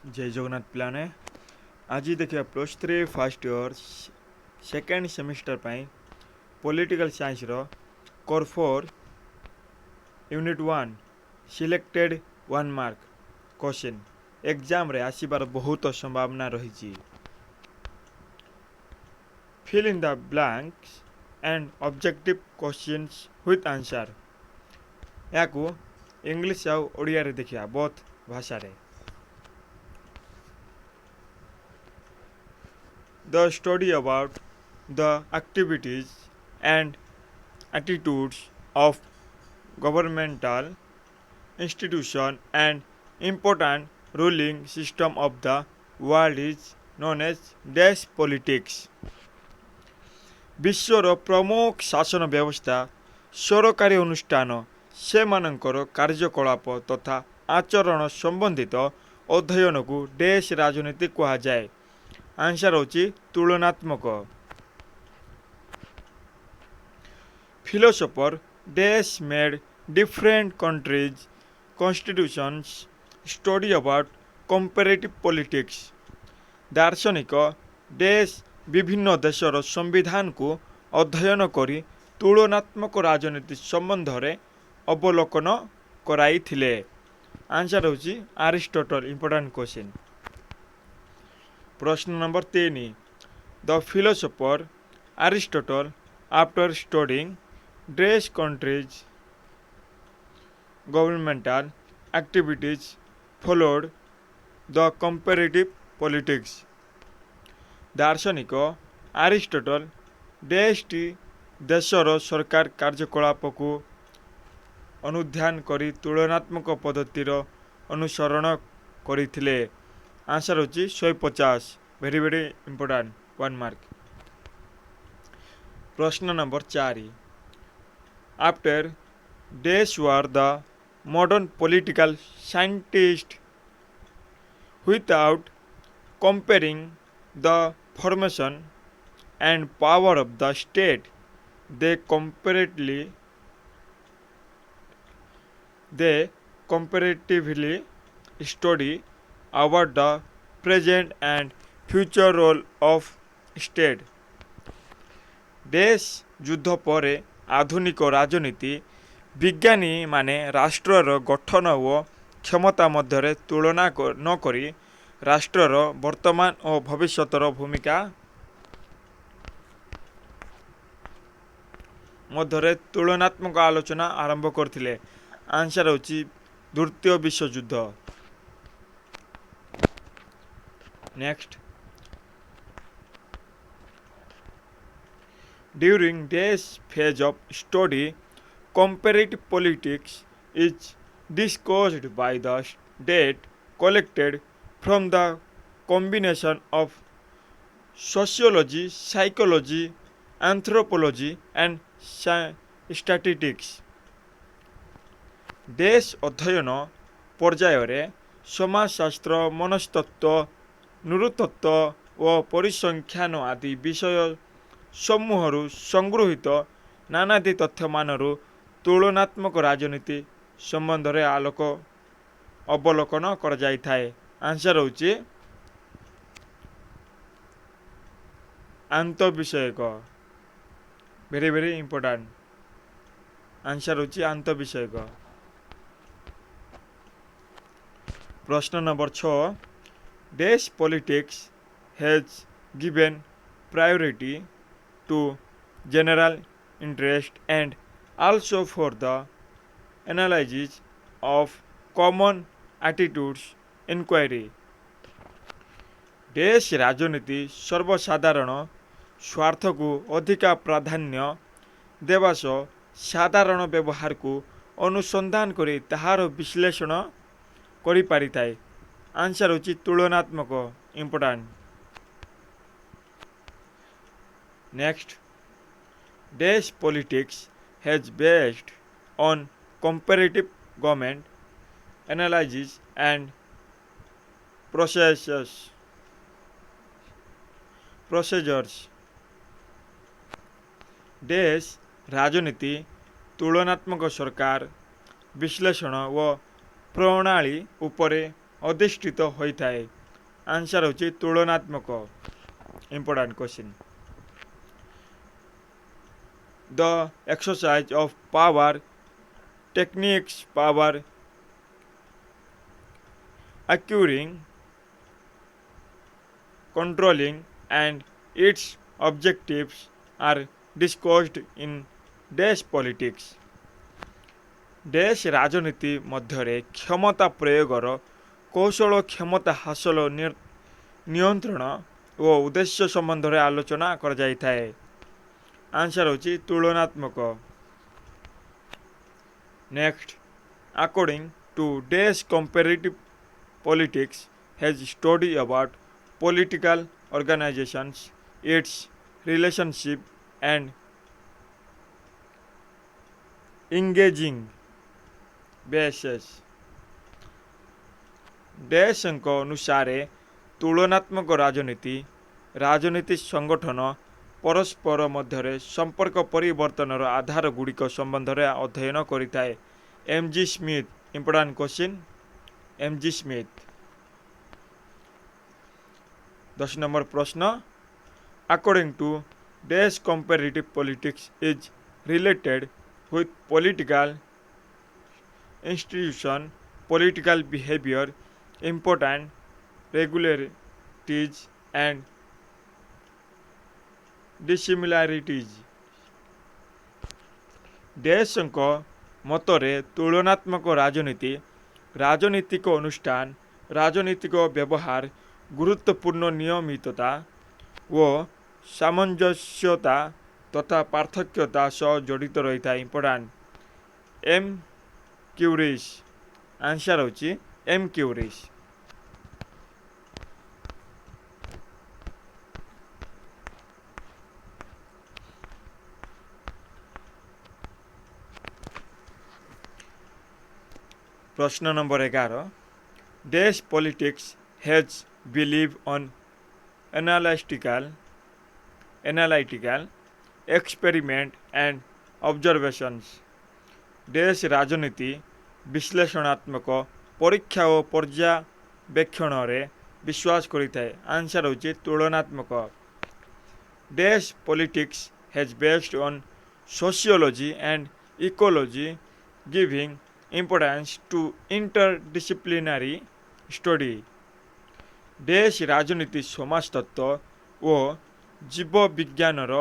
जय जगन्नाथ प्लाने आज देखिए plus three first year second semester political science रो core 4 unit 1 selected 1 mark question exam रे आसीबार बहुत संभावना रही। Fill in the blanks and objective questions with answer या इंग्लिश आउ ओडिया रे देखिया बोथ भाषा रे। The study about the activities and attitudes of governmental institution and important ruling system of the world is known as dash politics। विश्वर प्रमुख शासन व्यवस्था सरकारी अनुष्ठान से कार्यकलाप तथा आचरण संबंधित अध्ययन को देश राजनीति कहा जाए। आंसर होची तुलनात्मक। फिलोसोफर देश made different countries constitutions study about comparative politics. दार्शनिक देश विभिन्न देशर संविधान को अध्ययन करी तुलनात्मक राजनीति संबंध रे अवलोकन कराइथिले। आंसर होची अरिस्टोटल। Important question. प्रश्न नंबर 3 the philosopher Aristotle after studying dash countries governmental activities followed the comparative politics. दार्शनिक अरिस्टोटल देशटी देशर सरकार कार्यकलाप को अनुध्यान करी तुलनात्मक पद्धतिर अनुसरण करथिले। आंसर होची 150। Very very important 1 mark. प्रश्न नंबर 4 आफ्टर देश were the modern political scientist without comparing the formation and power of the state they comparatively study about the present and future role of state। देश युद्ध पर आधुनिक राजनीति विज्ञानी माने राष्ट्रर गठन और क्षमता मध्य तुलना न करी राष्ट्रर वर्तमान और भविष्यतर भूमिका मध्य तुलनात्मक आलोचना आरंभ करथिले। आंसर होची द्वितीय विश्व युद्ध। Next during this phase of study comparative politics is discussed by the data collected from the combination of sociology, psychology, anthropology and statistics। देश अध्ययन पर्याय समाजशास्त्र मनस्तत्व नृतत्व और परिसंख्यान आदि विषय समूह संगृहित नानादि तथ्य मानरू तुलनात्मक राजनीति संबंध रे अवलोकन कर जाई थाए। आंसर होची आंत विषयक। Very very important. आंसर होची आंत विषयक। प्रश्न नंबर 6 देश politics has given priority to general interest and also for the analysis of common attitudes inquiry। देश राजनीति सर्वसाधारण स्वार्थ को अधिक प्राधान्य देवा सह साधारण व्यवहार को अनुसंधान करी ताहार विश्लेषण करि पारिथाय। आंसर होची तुलनात्मक। इंपोर्टेंट। नेक्स्ट देश politics has based on comparative government analysis and procedures। देश राजनीति तुलनात्मक सरकार विश्लेषण व प्रणाली उपरे ଅଧିଷ୍ଠିତ ହୋଇଥାଏ। आंसर होची तुलनात्मक। Important question. The exercise of power techniques power acquiring, controlling and its objectives are discussed in देश पॉलिटिक्स। देश राजनीति मध्य क्षमता प्रयोगर कौशल क्षमता हासिल नियंत्रण और उद्देश्य संबंध में आलोचना कर जाए। आंसर होची तुलनात्मक। Next, according to dash comparative politics has study about political organisations, it's relationship and engaging basis। देश अनुसार तुलनात्मक राजनीति राजनीति संगठन परस्पर मध्य संपर्क परिवर्तन आधार गुड़िक संबंध में अध्ययन करिथाए। M G. Smith. Important question. M G. Smith. 10 नंबर प्रश्न। According to dash comparative politics is related with political institution, political behavior, important regularities and dissimilarities। देश मतरे तुलनात्मक राजनीति राजनीतिक अनुष्ठान राजनीतिक व्यवहार गुरुत्वपूर्ण नियमितता व सामंजस्यता तथा पार्थक्यता सह जड़ित रही था। Important M Curtis. आंसर होची एम क्यूरिस। प्रश्न नंबर 11। Dash politics has believe on analytical experiment and observations. Dash राजनीति विश्लेषणात्मक परीक्षा और पर्यवेक्षण रे विश्वास करिथाए। आंसर होची तुलनात्मक। देश politics has based on sociology and ecology giving importance to interdisciplinary study. देश राजनीति समाज तत्व और जीव विज्ञानर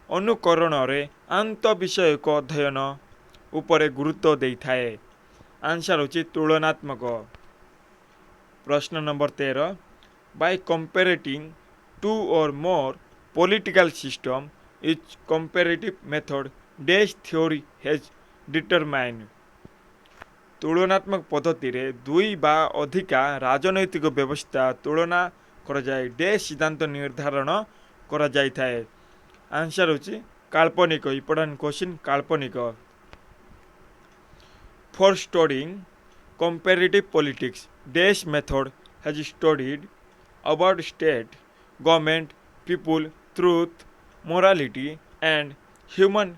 अनुकरण रे आंत विषयक अध्ययन उपरे गुरुत्व देइथाए। आंसर होची तुलनात्मक। प्रश्न नंबर 13। बाय कंपेरेटिंग टू और मोर political system is comparative method देश थ्योरी हैज डिटरमाइन। तुलनात्मक पद्धति रे दुई बा अधिका राजनैतिक व्यवस्था तुलना कर जाए देश सिद्धांत निर्धारण करा जाई थाए। आंसर होची काल्पनिक। इंपोर्टेंट क्वेश्चन काल्पनिक। For studying comparative politics dash method has studied about state government people truth morality and human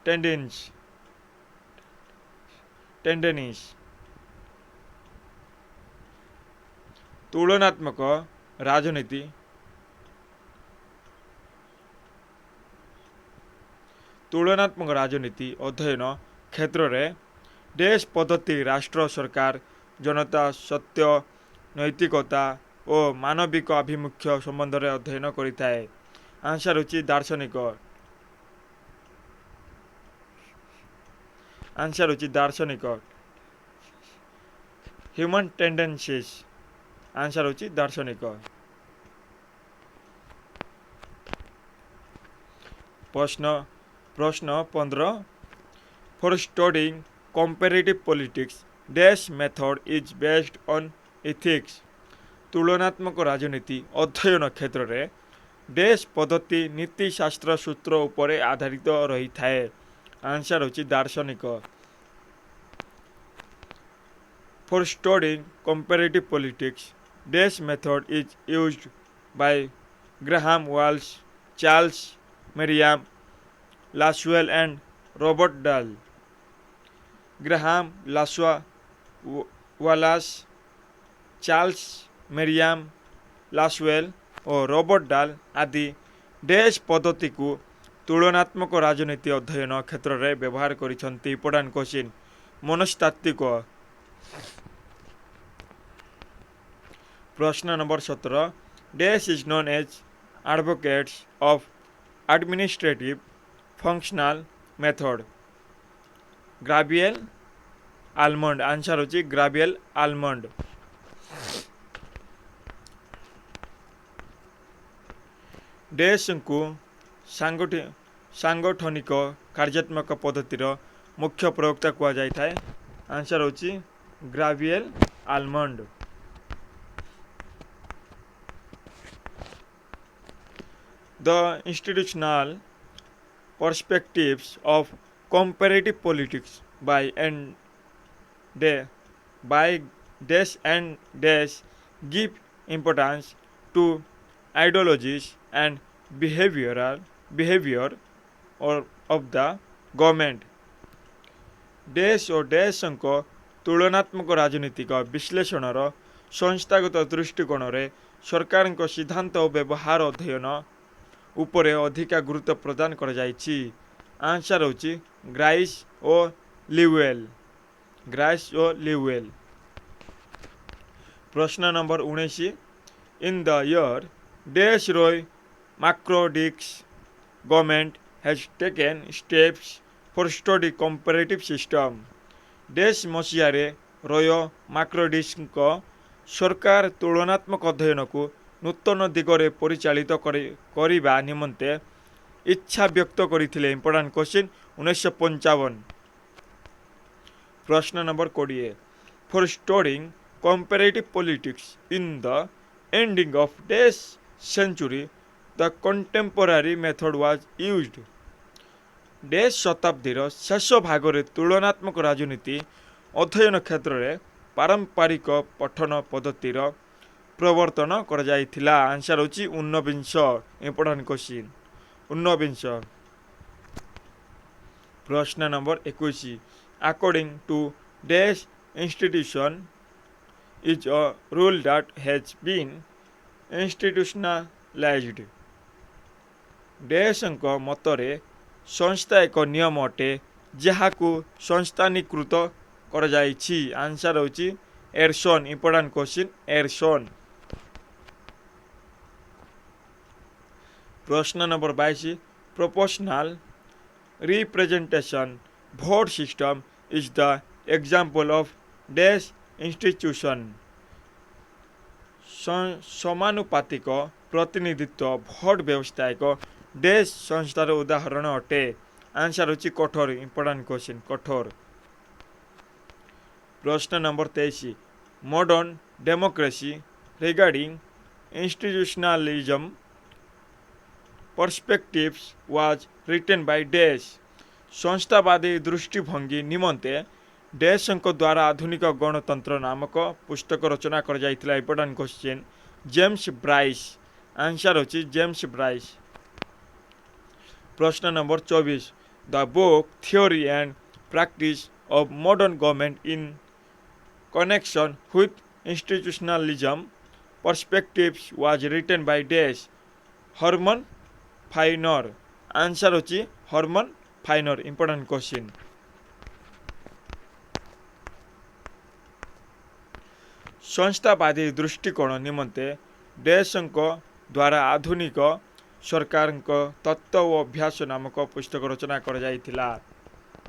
tendencies. तुलनात्मक राजनीति तुलनात्मक राजनीति अध्ययन क्षेत्र में देश पद्धति राष्ट्र सरकार जनता सत्य नैतिकता और मानविक आभिमुख्य संबंध में अध्ययन करिथाए। आंसर होची दार्शनिक। आंसर होची दार्शनिक। Human tendencies. आंसर होची दार्शनिक। प्रश्न 15। For studying comparative politics dash method is based on ethics. तुलनात्मक राजनीति अध्ययन क्षेत्र में देश पद्धति नीति शास्त्र सूत्र उपरे आधारित रही थाए। आंसर होची दार्शनिक। For studying comparative politics dash method is used by Graham Wallas Charles Merriam Lasswell and Robert Dahl. Graham Wallas, Charles Merriam Lasswell और रॉबर्ट डाल आदि डैश पद्धति को तुलनात्मक राजनीति अध्ययन क्षेत्र में व्यवहार करिसेंती। इंपोर्टेंट क्वेश्चन मनस्तात्विक। प्रश्न नंबर 17 dash is known as advocates of administrative functional method. Gabriel Almond. Answer होची ग्राबियल आलमंड। डैश को सांगठनिक कार्यात्मक पद्धतिर मुख्य प्रवक्ता कुआ जाय थाए। आंसर होची Gabriel Almond. The institutional perspectives of comparative politics by dash and dash give importance to ideologies and behavior or of the government। Dash और डैश को तुलनात्मक राजनीतिक विश्लेषणर संस्थागत दृष्टिकोण रे सरकार सिद्धांत और व्यवहार अध्ययन उपरे अधिक गुरुत्व प्रदान कर जाइछि। आंसर होची ग्राइस और लिवेल। ग्राइस और लिवेल। प्रश्न नंबर 19 in the year dash Roy Macridis government has taken steps for study comparative system. Dash मसीहारे रॉय मैक्रोडिक्स सरकार तुलनात्मक अध्ययन को नूतन दिगरे परिचालित करिबा निमंते इच्छा व्यक्त करथिले। Important question 1955। प्रश्न नंबर 20 for studying comparative politics in the ending of dash century the contemporary method was used. Dash शताब्दीर शेष भाग तुलनात्मक राजनीति अध्ययन क्षेत्र में पारंपरिक पठन पद्धतिर प्रवर्तन कर जाइथिला। आंसर होची 19। Important question 19। प्रश्न number 21 according to dash institution is a rule that has been institutionalised. Dash मतरे संस्था एक नियम अटे जहाकू संस्थानीकृत कर जाइछि। आंसर होची एरसन। इंपोर्टेंट क्वेश्चन एरसन। प्रश्न नंबर 22 proportional representation vote system is the example of dash institution। समानुपातिक प्रतिनिधित्व भोट व्यवस्था एक डैश संस्थार उदाहरण अटे। आंसर होची कठोर। इंपोर्टेंट क्वेश्चन कठोर। प्रश्न नंबर 23 modern democracy regarding institutionalism perspectives was written by dash. संस्थावादी दृष्टिभंगी निमंते डैश द्वारा आधुनिक गणतंत्र नामक पुस्तक रचना कर जाइथिला। Important question James Bryce. Answer होची जेम्स ब्राइस। प्रश्न नंबर 24 the book theory and practice of modern government in connection with institutionalism perspectives was written by dash Herman Finer. Answer होची हर्मन फाइनर। इंपोर्टेंट क्वेश्चन संस्थावादी दृष्टिकोण निमंते dash द्वारा आधुनिक सरकार तत्व और अभ्यास नामक पुस्तक रचना कर जाइथिला।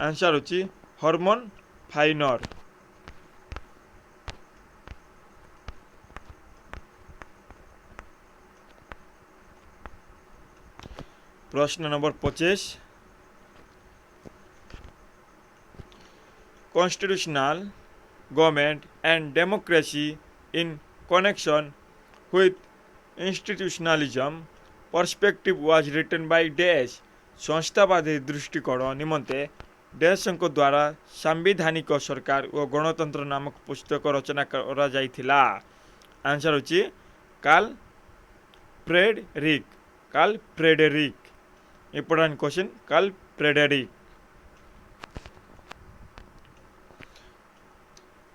आंसर होची हर्मन फाइनर। प्रश्न नंबर 25 constitutional government and democracy in connection with institutionalism perspective was written by dash. संस्थावादी दृष्टिकोण निमंते डैश द्वारा सांविधानिक सरकार और गणतंत्र नामक पुस्तक रचना करा जाइथिला। आंसर होची Karl Frederick. Karl Frederick. Important question Karl Frederick.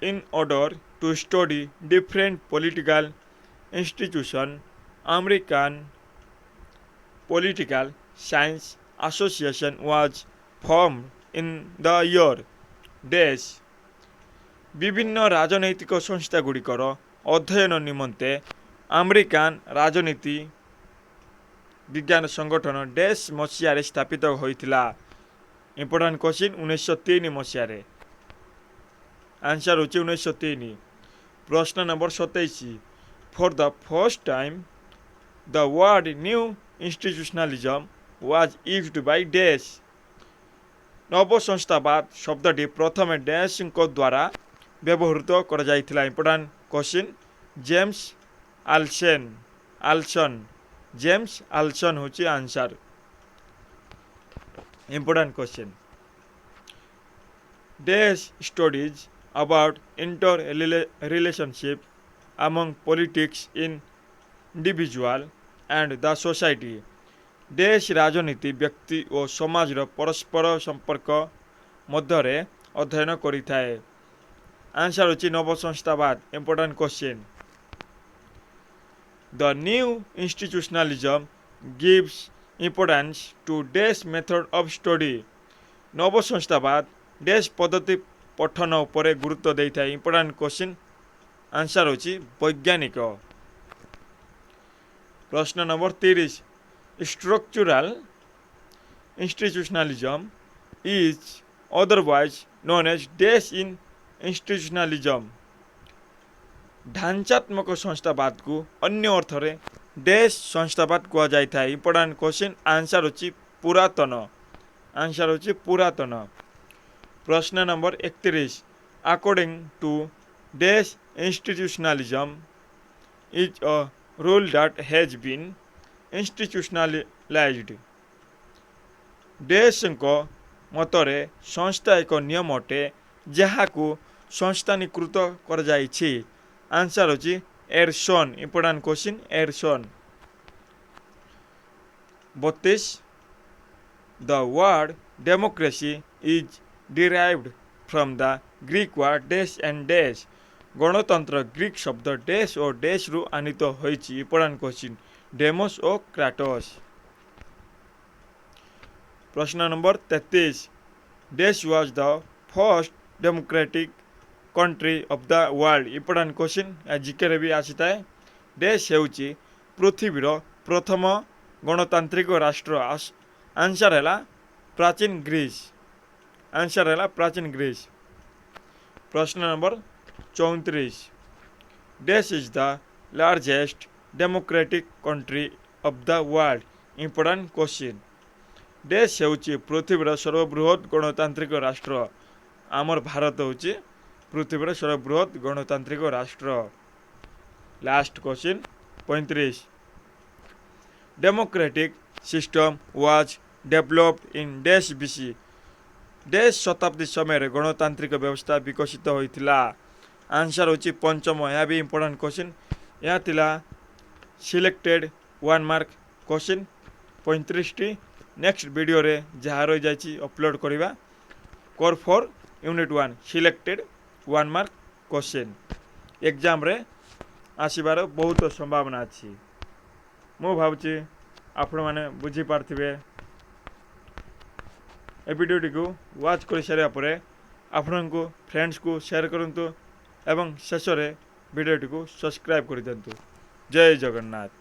in order to study different political institutions. American Political Science Association was formed in the year dash ବିଭିନ୍ନ ରାଜନୈତିକ ସଂସ୍ଥା ଗୁଡ଼ିକର ଅଧ୍ୟୟନ ନିମନ୍ତେ ଆମେରିକାନ ରାଜନୀତି ବିଜ୍ଞାନ ସଂଗଠନ ଡେସ୍ ମସିହାରେ ସ୍ଥାପିତ ହୋଇଥିଲା। ଇମ୍ପୋର୍ଟାଣ୍ଟ କ୍ୱେଶ୍ଚିନ୍ 1903 ମସିହାରେ। ଆନ୍ସର ହେଉଛି 1903। ପ୍ରଶ୍ନ ନମ୍ବର 27। For the first time the word new institutionalism was used by dash. ନବ ସଂସ୍ଥାବାଦ ଶବ୍ଦଟି ପ୍ରଥମେ ଡେସ୍ଙ୍କ ଦ୍ୱାରା ବ୍ୟବହୃତ କରାଯାଇଥିଲା। Important question James Olsen. James Olsen ହେଉଛି answer. Important question dash studies about interrelationship among politics in individual and the society। ଦେଶ ରାଜନୀତି ବ୍ୟକ୍ତି ଓ ସମାଜର ପରସ୍ପର ସମ୍ପର୍କ ମଧ୍ୟରେ ଅଧ୍ୟୟନ କରିଥାଏ। ଆନ୍ସର ହେଉଛି ନବ ସଂସ୍ଥାବାଦ। Important question the new institutionalism gives importance to Day's method of study। ନବ ସଂସ୍ଥାବାଦ ଡେସ୍ ପଦ୍ଧତି ପଠନ ଉପରେ ଗୁରୁତ୍ୱ ଦେଇଥାଏ। ଇମ୍ପୋର୍ଟାଣ୍ଟ କ୍ୱେଶ୍ଚିନ୍ ଆନ୍ସର ହେଉଛି ବୈଜ୍ଞାନିକ। ପ୍ରଶ୍ନ ନମ୍ବର 30। Structural institutionalism is otherwise known as dash in institutionalism. ଢାଞ୍ଚାତ୍ମକ ସଂସ୍ଥାବାଦକୁ ଅନ୍ୟ ଅର୍ଥରେ ଡେସ୍ ସଂସ୍ଥାବାଦ କୁହାଯାଇଥାଏ। ଇମ୍ପୋର୍ଟାଣ୍ଟ କ୍ୱେଶ୍ଚିନ୍ ଆନ୍ସର ହେଉଛି ପୁରାତନ। ଆନ୍ସର ହେଉଛି ପୁରାତନ। ପ୍ରଶ୍ନ number 31। According to Day's institutionalism is a rule that has been institutionalized। ଡେସ୍ଙ୍କ ମତରେ ସଂସ୍ଥା ଏକ ନିୟମ ଅଟେ ଯାହାକୁ ସଂସ୍ଥାନୀକୃତ କରାଯାଇଛି। ଆନ୍ସର ହେଉଛି ଏରସନ୍। ଇମ୍ପୋର୍ଟାଣ୍ଟ କ୍ୱେଶ୍ଚିନ୍ ଏରସନ୍। 32। The word democracy is derived from the Greek word des and des। ଗଣତନ୍ତ୍ର ଗ୍ରୀକ୍ ଶବ୍ଦ ଡେସ୍ ଓ ଡେସ୍ରୁ ଆନିତ ହୋଇଛି। ଇମ୍ପୋର୍ଟାଣ୍ଟ କ୍ୱେଶ୍ଚିନ୍ ଡେମୋସ୍ ଓ କ୍ରାଟୋସ୍। ପ୍ରଶ୍ନ ନମ୍ବର 33। Dash was the first democratic country of the world. Important question ଜିକେରେ ବି ଆସିଥାଏ। ଡେସ୍ ହେଉଛି ପୃଥିବୀର ପ୍ରଥମ ଗଣତାନ୍ତ୍ରିକ ରାଷ୍ଟ୍ର। ଆନ୍ସର ହେଲା ପ୍ରାଚୀନ ଗ୍ରୀସ୍। ଆନ୍ସର ହେଲା ପ୍ରାଚୀନ ଗ୍ରୀସ୍। ପ୍ରଶ୍ନ ନମ୍ବର 34। Dash is the largest democratic country of the world. Important question dash ହେଉଛି ପୃଥିବୀର ସର୍ବବୃହତ୍ ଗଣତାନ୍ତ୍ରିକ ରାଷ୍ଟ୍ର। ଆମର ଭାରତ ହେଉଛି ପୃଥିବୀର ସର୍ବବୃହତ୍ ଗଣତାନ୍ତ୍ରିକ ରାଷ୍ଟ୍ର। Last question 35। Democratic system was developed in dash BC. Dash ଶତାବ୍ଦୀ ସମୟରେ ଗଣତାନ୍ତ୍ରିକ ବ୍ୟବସ୍ଥା ବିକଶିତ ହୋଇଥିଲା। ଆନ୍ସର ହେଉଛି ପଞ୍ଚମ। ଏହା ବି ଇମ୍ପୋର୍ଟାଣ୍ଟ କ୍ୱେଶ୍ଚିନ୍। ଏହା ଥିଲା ସିଲେକ୍ଟେଡ୍ 1 ମାର୍କ କ୍ୱେଶ୍ଚିନ୍ 35ଟି। ନେକ୍ସଟ ଭିଡ଼ିଓରେ ଯାହା ରହିଯାଇଛି ଅପଲୋଡ଼ କରିବା। Core 4 unit 1 selected 1 mark question ଏକ୍ଜାମରେ ଆସିବାର ବହୁତ ସମ୍ଭାବନା ଅଛି। ମୁଁ ଭାବୁଛି ଆପଣମାନେ ବୁଝିପାରିଥିବେ। ଏ ଭିଡ଼ିଓଟିକୁ ୱାଚ୍ କରିସାରିବା ପରେ ଆପଣଙ୍କୁ ଫ୍ରେଣ୍ଡସ୍କୁ ସେୟାର କରନ୍ତୁ ଏବଂ ଶେଷରେ ଭିଡ଼ିଓଟିକୁ ସବସ୍କ୍ରାଇବ୍ କରିଦିଅନ୍ତୁ। ଜୟ ଜଗନ୍ନାଥ।